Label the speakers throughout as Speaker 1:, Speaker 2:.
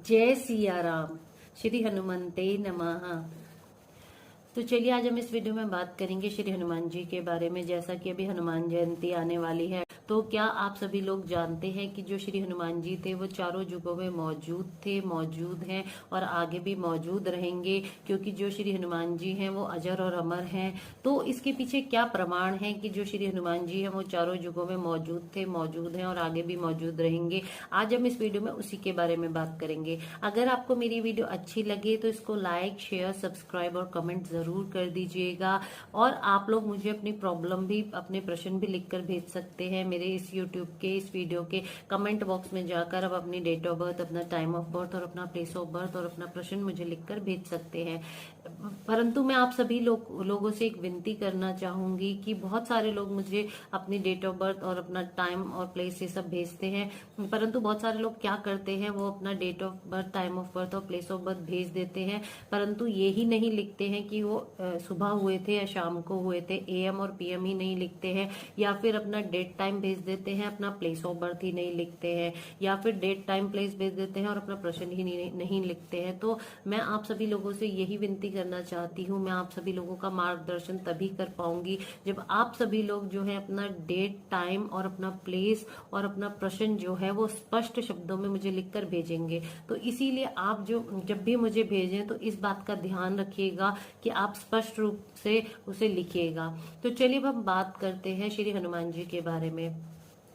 Speaker 1: जय सिया राम। श्री हनुमंते नमः। तो चलिए आज हम इस वीडियो में बात करेंगे श्री हनुमान जी के बारे में। जैसा कि अभी हनुमान जयंती आने वाली है, तो क्या आप सभी लोग जानते हैं कि जो श्री हनुमान जी थे वो चारों युगों में मौजूद हैं और आगे भी मौजूद रहेंगे, क्योंकि जो श्री हनुमान जी हैं वो अजर और अमर हैं। तो इसके पीछे क्या प्रमाण है कि जो श्री हनुमान जी हैं वो चारों युगों में मौजूद हैं और आगे भी मौजूद रहेंगे। आज हम इस वीडियो में उसी के बारे में बात करेंगे। अगर आपको मेरी वीडियो अच्छी लगे तो इसको लाइक, शेयर, सब्सक्राइब और कमेंट जरूर कर दीजिएगा। और आप लोग मुझे अपनी प्रॉब्लम भी, अपने प्रश्न भी लिखकर भेज सकते हैं मेरे इस यूट्यूब के इस वीडियो के कमेंट बॉक्स में जाकर। अब अपनी डेट ऑफ बर्थ, अपना टाइम ऑफ बर्थ और अपना प्लेस ऑफ बर्थ और अपना प्रश्न मुझे लिखकर भेज सकते हैं। परंतु मैं आप सभी लोगों से एक विनती करना चाहूंगी कि बहुत सारे लोग मुझे अपनी डेट ऑफ बर्थ और अपना टाइम और प्लेस ये सब भेजते हैं, परंतु बहुत सारे लोग क्या करते हैं, वो अपना date of birth, time of birth और प्लेस ऑफ बर्थ भेज देते हैं, परंतु ये ही नहीं लिखते हैं कि वो सुबह हुए थे या शाम को हुए थे। एएम और पीएम ही नहीं लिखते हैं, या फिर अपना डेट टाइम भेज देते हैं, अपना प्लेस ऑफ बर्थ ही नहीं लिखते हैं, या फिर डेट टाइम प्लेस भेज देते हैं और अपना प्रश्न ही नहीं लिखते हैं। तो मैं आप सभी लोगों से यही विनती करना चाहती हूँ। मैं आप सभी लोगों का मार्गदर्शन तभी कर पाऊंगी जब आप सभी लोग जो है अपना डेट, टाइम और अपना प्लेस और अपना प्रश्न जो है वो स्पष्ट शब्दों में मुझे लिखकर भेजेंगे। तो इसीलिए आप जो जब भी मुझे भेजें तो इस बात का ध्यान रखिएगा कि आप स्पष्ट रूप से उसे लिखिएगा। तो चलिए अब हम बात करते हैं श्री हनुमान जी के बारे में।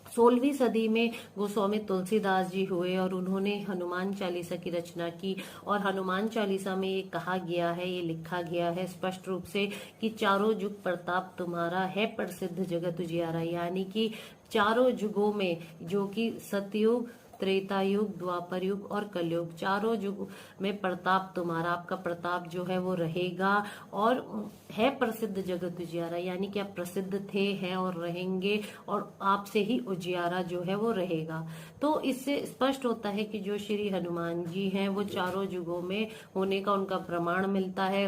Speaker 1: 16वीं सदी में गोस्वामी तुलसीदास जी हुए और उन्होंने हनुमान चालीसा की रचना की। और हनुमान चालीसा में ये कहा गया है, ये लिखा गया है स्पष्ट रूप से कि चारों युग प्रताप तुम्हारा है प्रसिद्ध जगत उजियारा। यानी कि चारों युगों में, जो कि सतयुग, त्रेता युग, द्वापर युग और कलयुग, चारों युग में प्रताप तुम्हारा, आपका प्रताप जो है वो रहेगा। और है प्रसिद्ध जगत उजियारा, यानी कि आप प्रसिद्ध थे, हैं और रहेंगे, और आपसे ही उजियारा जो है वो रहेगा। तो इससे स्पष्ट होता है कि जो श्री हनुमान जी हैं वो चारों युगों में होने का उनका प्रमाण मिलता है।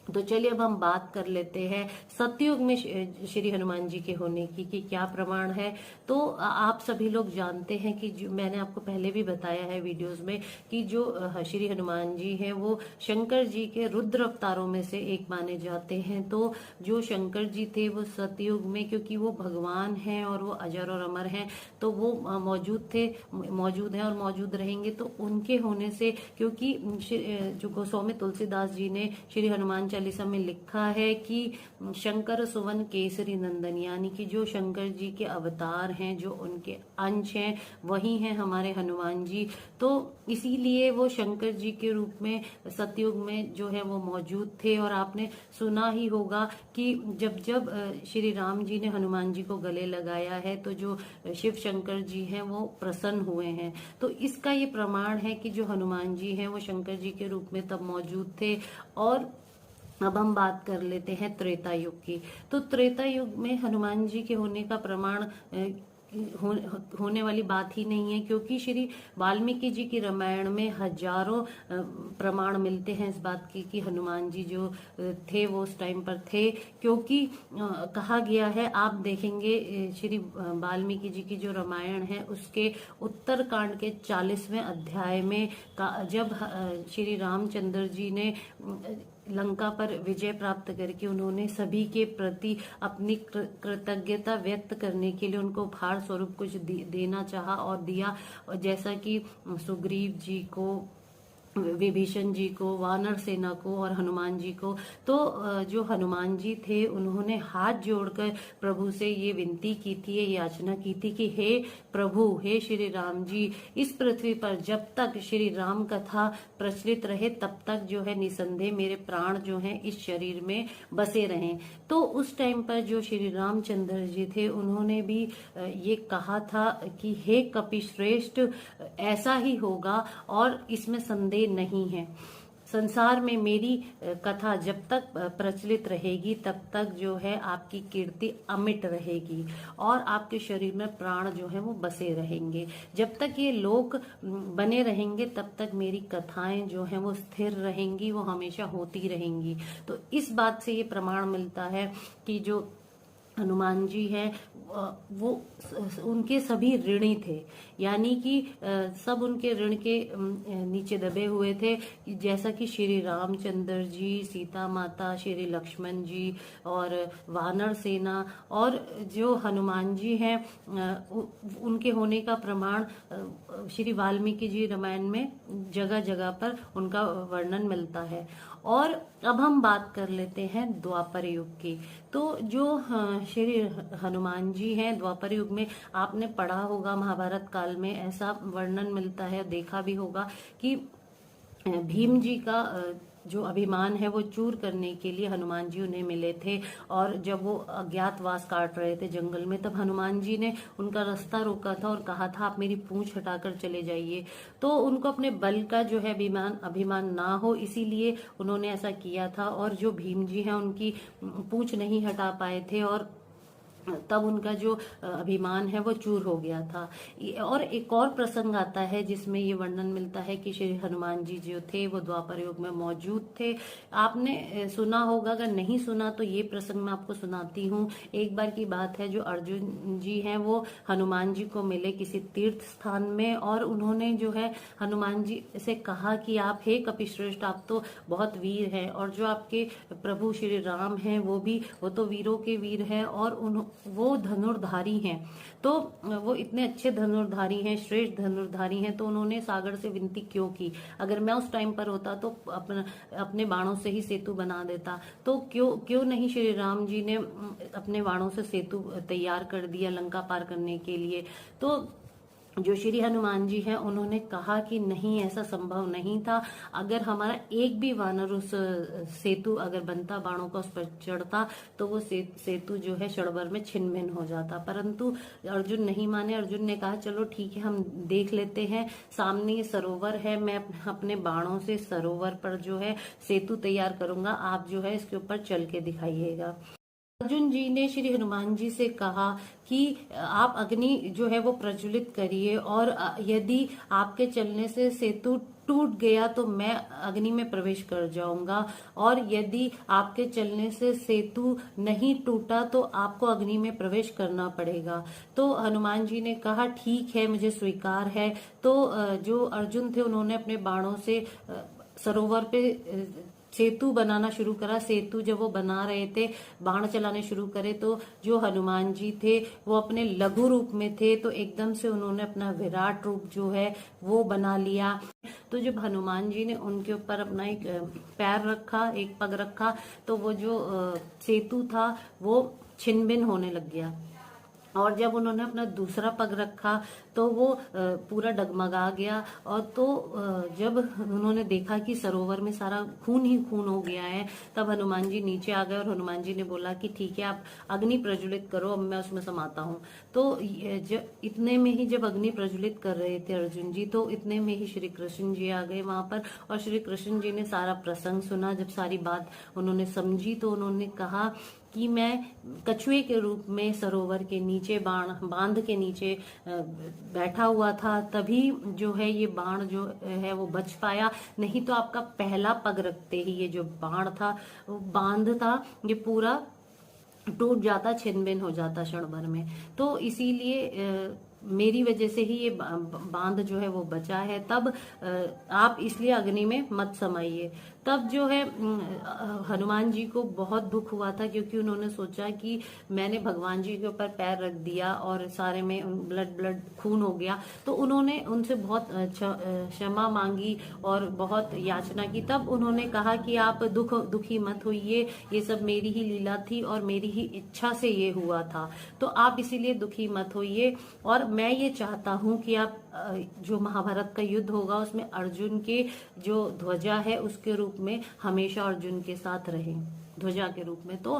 Speaker 1: तो चलिए अब हम बात कर लेते हैं सतयुग में श्री हनुमान जी के होने की कि क्या प्रमाण है। तो आप सभी लोग जानते हैं कि मैंने आपको पहले भी बताया है वीडियोस में कि जो श्री हनुमान जी हैं वो शंकर जी के रुद्र अवतारों में से एक माने जाते हैं। तो जो शंकर जी थे वो सतयुग में, क्योंकि वो भगवान हैं और वो अजर और अमर हैं, तो वो मौजूद हैं और मौजूद रहेंगे। तो उनके होने से, क्योंकि जो गोस्वामी तुलसीदास जी ने श्री हनुमान चालीसा में लिखा है कि शंकर सुवन केसरी नंदन, यानी कि जो शंकर जी के अवतार हैं, जो उनके अंश हैं, वही हैं हमारे हनुमान जी। तो इसीलिए वो शंकर जी के रूप में सतयुग में जो है वो मौजूद थे। और आपने सुना ही होगा कि जब जब श्री राम जी ने हनुमान जी को गले लगाया है तो जो शिव शंकर जी हैं वो प्रसन्न हुए हैं। तो इसका ये प्रमाण है कि जो हनुमान जी हैं वो शंकर जी के रूप में तब मौजूद थे। और अब हम बात कर लेते हैं त्रेता युग की। तो त्रेता युग में हनुमान जी के होने का प्रमाण होने वाली बात ही नहीं है, क्योंकि श्री वाल्मीकि जी की रामायण में हजारों प्रमाण मिलते हैं इस बात की कि हनुमान जी जो थे वो उस टाइम पर थे। क्योंकि कहा गया है, आप देखेंगे श्री वाल्मीकि जी की जो रामायण है उसके उत्तरकांड के 40वें अध्याय में जब श्री रामचंद्र जी ने लंका पर विजय प्राप्त करके उन्होंने सभी के प्रति अपनी कृतज्ञता व्यक्त करने के लिए उनको उपहार स्वरूप कुछ देना चाहा और दिया। जैसा कि सुग्रीव जी को, विभीषण जी को, वानर सेना को और हनुमान जी को। तो जो हनुमान जी थे उन्होंने हाथ जोड़कर प्रभु से ये विनती की थी, ये याचना की थी कि हे प्रभु, हे श्री राम जी, इस पृथ्वी पर जब तक श्री राम कथा प्रचलित रहे तब तक जो है निसंदेह मेरे प्राण जो हैं इस शरीर में बसे रहें। तो उस टाइम पर जो श्री रामचंद्र जी थे उन्होंने भी ये कहा था कि हे कपिश्रेष्ठ, ऐसा ही होगा और इसमें संदेह नहीं है। संसार में मेरी कथा जब तक प्रचलित रहेगी तब तक जो है आपकी कीर्ति अमिट रहेगी और आपके शरीर में प्राण जो है वो बसे रहेंगे। जब तक ये लोक बने रहेंगे तब तक मेरी कथाएं जो हैं वो स्थिर रहेंगी, वो हमेशा होती रहेंगी। तो इस बात से ये प्रमाण मिलता है कि जो हनुमान जी हैं वो उनके सभी ऋणी थे। यानी कि सब उनके ऋण के नीचे दबे हुए थे। जैसा कि श्री रामचंद्र जी, सीता माता, श्री लक्ष्मण जी और वानर सेना और जो हनुमान जी हैं, उनके होने का प्रमाण श्री वाल्मीकि जी रामायण में जगह जगह पर उनका वर्णन मिलता है। और अब हम बात कर लेते हैं द्वापर युग की। तो जो श्री हनुमान जी हैं, द्वापर युग में आपने पढ़ा होगा, महाभारत काल में ऐसा वर्णन मिलता है, देखा भी होगा कि भीम जी का जो अभिमान है वो चूर करने के लिए हनुमान जी उन्हें मिले थे। और जब वो अज्ञातवास काट रहे थे जंगल में, तब हनुमान जी ने उनका रास्ता रोका था और कहा था आप मेरी पूंछ हटाकर चले जाइए। तो उनको अपने बल का जो है अभिमान ना हो, इसीलिए उन्होंने ऐसा किया था। और जो भीम जी हैं उनकी पूंछ नहीं हटा पाए थे और तब उनका जो अभिमान है वो चूर हो गया था। और एक और प्रसंग आता है जिसमें ये वर्णन मिलता है कि श्री हनुमान जी जो थे वो द्वापर युग में मौजूद थे। आपने सुना होगा, अगर नहीं सुना तो ये प्रसंग मैं आपको सुनाती हूँ। एक बार की बात है, जो अर्जुन जी हैं वो हनुमान जी को मिले किसी तीर्थ स्थान में, और उन्होंने जो है हनुमान जी से कहा कि आप हे कपिश्रेष्ठ, आप तो बहुत वीर हैं, और जो आपके प्रभु श्री राम हैं वो तो वीरों के वीर हैं, और वो धनुर्धारी हैं। तो वो इतने अच्छे धनुर्धारी हैं, श्रेष्ठ धनुर्धारी हैं, तो उन्होंने सागर से विनती क्यों की? अगर मैं उस टाइम पर होता तो अपने बाणों से ही सेतु बना देता। तो क्यों नहीं श्री राम जी ने अपने बाणों से सेतु तैयार कर दिया लंका पार करने के लिए? तो जो श्री हनुमान जी हैं उन्होंने कहा कि नहीं, ऐसा संभव नहीं था। अगर हमारा एक भी वानर उस सेतु अगर बनता, बाणों का उस पर चढ़ता, तो वो सेतु जो है क्षण भर में छिन्न भिन्न हो जाता। परंतु अर्जुन नहीं माने। अर्जुन ने कहा चलो ठीक है, हम देख लेते हैं, सामने ये सरोवर है, मैं अपने बाणों से सरोवर पर जो है सेतु तैयार करूंगा, आप जो है इसके ऊपर चल के दिखाइएगा। अर्जुन जी ने श्री हनुमान जी से कहा कि आप अग्नि जो है वो प्रज्वलित करिए, और यदि आपके चलने से सेतु टूट गया तो मैं अग्नि में प्रवेश कर जाऊंगा, और यदि आपके चलने से सेतु नहीं टूटा तो आपको अग्नि में प्रवेश करना पड़ेगा। तो हनुमान जी ने कहा ठीक है, मुझे स्वीकार है। तो जो अर्जुन थे उन्होंने अपने बाणों से सरोवर पे सेतु बनाना शुरू करा। सेतु जब वो बना रहे थे, बाण चलाने शुरू करे, तो जो हनुमान जी थे वो अपने लघु रूप में थे, तो एकदम से उन्होंने अपना विराट रूप जो है वो बना लिया। तो जब हनुमान जी ने उनके ऊपर अपना एक पैर रखा, एक पग रखा, तो वो जो सेतु था वो छिन्न भिन्न होने लग गया। और जब उन्होंने अपना दूसरा पग रखा तो वो पूरा डगमगा गया। और तो जब उन्होंने देखा कि सरोवर में सारा खून ही खून हो गया है, तब हनुमान जी नीचे आ गए और हनुमान जी ने बोला कि ठीक है, आप अग्नि प्रज्वलित करो, अब मैं उसमें समाता हूँ। तो इतने में ही जब अग्नि प्रज्वलित कर रहे थे अर्जुन जी, तो इतने में ही श्री कृष्ण जी आ गए वहां पर, और श्री कृष्ण जी ने सारा प्रसंग सुना। जब सारी बात उन्होंने समझी तो उन्होंने कहा कि मैं कछुए के रूप में सरोवर के नीचे बांध के नीचे बैठा हुआ था, तभी जो है ये बाण जो है वो बच पाया। नहीं तो आपका पहला पग रखते ही ये जो बाण था, बांध था, ये पूरा टूट जाता, छिन्न भिन्न हो जाता क्षण भर में। तो इसीलिए मेरी वजह से ही ये बांध जो है वो बचा है। तब आप इसलिए अग्नि में मत समाइए। तब जो है हनुमान जी को बहुत दुख हुआ था, क्योंकि उन्होंने सोचा कि मैंने भगवान जी के ऊपर पैर रख दिया और सारे में ब्लड खून हो गया। तो उन्होंने उनसे बहुत क्षमा मांगी और बहुत याचना की। तब उन्होंने कहा कि आप दुखी मत होइए, ये सब मेरी ही लीला थी और मेरी ही इच्छा से ये हुआ था, तो आप इसीलिए दुखी मत होइए। और मैं ये चाहता हूं कि आप जो महाभारत का युद्ध होगा उसमें अर्जुन के जो ध्वजा है उसके रूप में हमेशा अर्जुन के साथ रहें, ध्वजा के रूप में। तो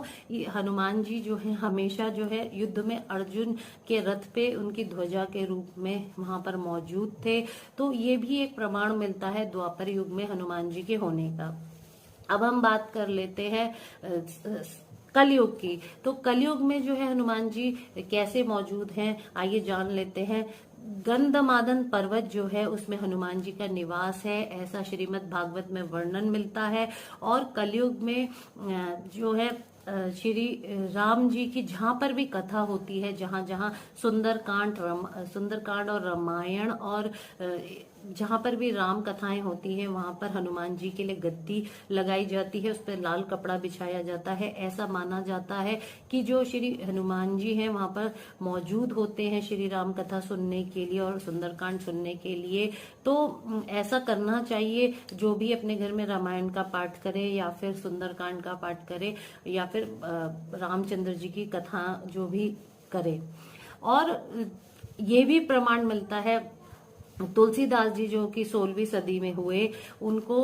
Speaker 1: हनुमान जी जो है हमेशा जो है युद्ध में अर्जुन के रथ पे उनकी ध्वजा के रूप में वहां पर मौजूद थे। तो ये भी एक प्रमाण मिलता है द्वापर युग में हनुमान जी के होने का। अब हम बात कर लेते हैं कलयुग की। तो कलयुग में जो है हनुमान जी कैसे मौजूद हैं, आइए जान लेते हैं। गंधमादन पर्वत जो है उसमें हनुमान जी का निवास है, ऐसा श्रीमद् भागवत में वर्णन मिलता है। और कलयुग में जो है श्री राम जी की जहाँ पर भी कथा होती है, जहाँ जहाँ सुंदरकांड और रामायण और जहाँ पर भी राम कथाएं होती है, वहां पर हनुमान जी के लिए गद्दी लगाई जाती है, उस पर लाल कपड़ा बिछाया जाता है। ऐसा माना जाता है कि जो श्री हनुमान जी हैं वहां पर मौजूद होते हैं श्री राम कथा सुनने के लिए और सुंदरकांड सुनने के लिए। तो ऐसा करना चाहिए, जो भी अपने घर में रामायण का पाठ करे या फिर सुंदरकांड का पाठ करे या फिर रामचंद्र जी की कथा जो भी करे। और ये भी प्रमाण मिलता है, तुलसीदास जी जो कि 16वीं सदी में हुए, उनको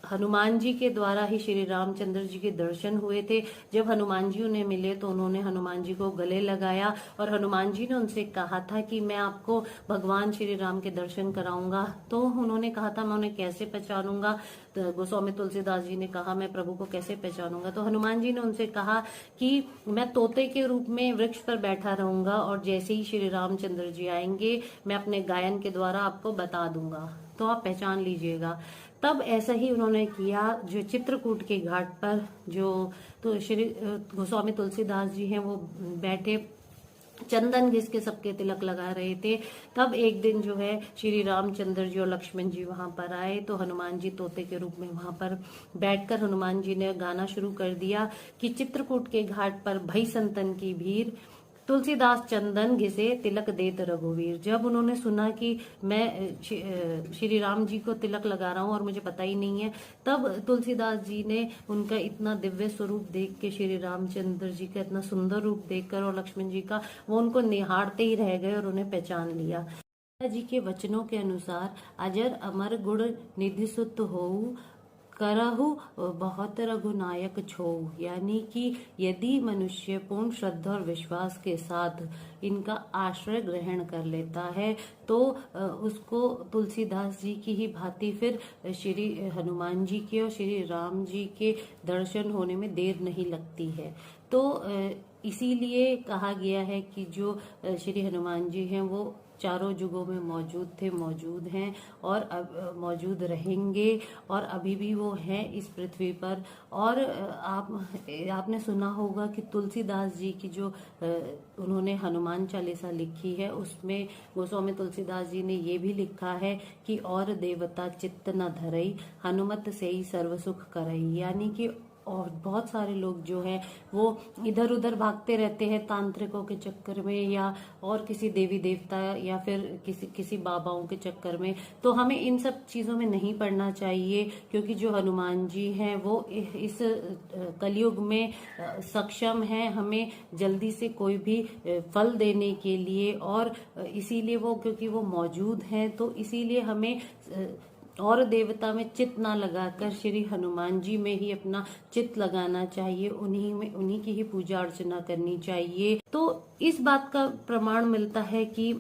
Speaker 1: हनुमान जी के द्वारा ही श्री रामचंद्र जी के दर्शन हुए थे। जब हनुमान जी उन्हें मिले तो उन्होंने हनुमान जी को गले लगाया और हनुमान जी ने उनसे कहा था कि मैं आपको भगवान श्री राम के दर्शन कराऊंगा। तो उन्होंने कहा था मैं उन्हें कैसे पहचानूंगा। तो गोस्वामी तुलसीदास जी ने कहा मैं प्रभु को कैसे पहचानूंगा। तो हनुमान जी ने उनसे कहा कि मैं तोते के रूप में वृक्ष पर बैठा रहूंगा और जैसे ही श्री रामचंद्र जी आएंगे मैं अपने गायन के द्वारा आपको बता दूंगा, तो आप पहचान लीजिएगा। तब ऐसा ही उन्होंने किया। जो चित्रकूट के घाट पर जो तो श्री गोस्वामी तुलसीदास जी हैं वो बैठे चंदन घिस के सबके तिलक लगा रहे थे। तब एक दिन जो है श्री रामचंद्र जी और लक्ष्मण जी वहां पर आए, तो हनुमान जी तोते के रूप में वहां पर बैठकर हनुमान जी ने गाना शुरू कर दिया कि चित्रकूट के घाट पर भई संतन की भीड़, तुलसीदास चंदन घिसे तिलक देत रघुवीर। जब उन्होंने सुना कि मैं श्री राम जी को तिलक लगा रहा हूं और मुझे पता ही नहीं है, तब तुलसीदास जी ने उनका इतना दिव्य स्वरूप देख के, श्री रामचंद्र जी का इतना सुंदर रूप देखकर और लक्ष्मण जी का, वो उनको निहारते ही रह गए और उन्हें पहचान लिया। जी के वचनों के अनुसार अजर अमर गुण निधि सुत होऊ, करहु बहुत रघुनायक छोऊ। यानी कि यदि मनुष्य पूर्ण श्रद्धा और विश्वास के साथ इनका आश्रय ग्रहण कर लेता है तो उसको तुलसीदास जी की ही भांति फिर श्री हनुमान जी के और श्री राम जी के दर्शन होने में देर नहीं लगती है। तो इसीलिए कहा गया है कि जो श्री हनुमान जी हैं वो चारों युगों में मौजूद थे, मौजूद हैं और अब मौजूद रहेंगे और अभी भी वो हैं इस पृथ्वी पर। और आपने सुना होगा कि तुलसीदास जी की जो उन्होंने हनुमान चालीसा लिखी है, उसमें गोस्वामी तुलसीदास जी ने ये भी लिखा है कि और देवता चित्त न धरई, हनुमत से ही सर्व सुख करई। यानी कि और बहुत सारे लोग जो हैं वो इधर उधर भागते रहते हैं तांत्रिकों के चक्कर में या और किसी देवी देवता या फिर किसी बाबाओं के चक्कर में। तो हमें इन सब चीजों में नहीं पड़ना चाहिए, क्योंकि जो हनुमान जी हैं वो इस कलयुग में सक्षम हैं हमें जल्दी से कोई भी फल देने के लिए। और इसीलिए वो, क्योंकि वो मौजूद हैं, तो इसीलिए हमें और देवता में चित्त ना लगाकर श्री हनुमान जी में ही अपना चित्त लगाना चाहिए, उन्हीं की ही पूजा अर्चना करनी चाहिए। तो इस बात का प्रमाण मिलता है कि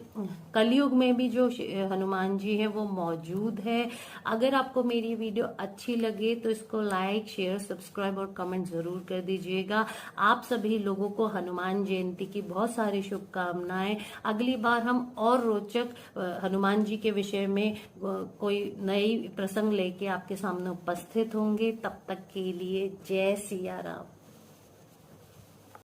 Speaker 1: कलयुग में भी जो हनुमान जी हैं वो मौजूद है। अगर आपको मेरी वीडियो अच्छी लगे तो इसको लाइक, शेयर, सब्सक्राइब और कमेंट जरूर कर दीजिएगा। आप सभी लोगों को हनुमान जयंती की बहुत सारी शुभकामनाएं। अगली बार हम और रोचक हनुमान जी के विषय में कोई नई प्रसंग लेके आपके सामने उपस्थित होंगे। तब तक के लिए जय सिया राम।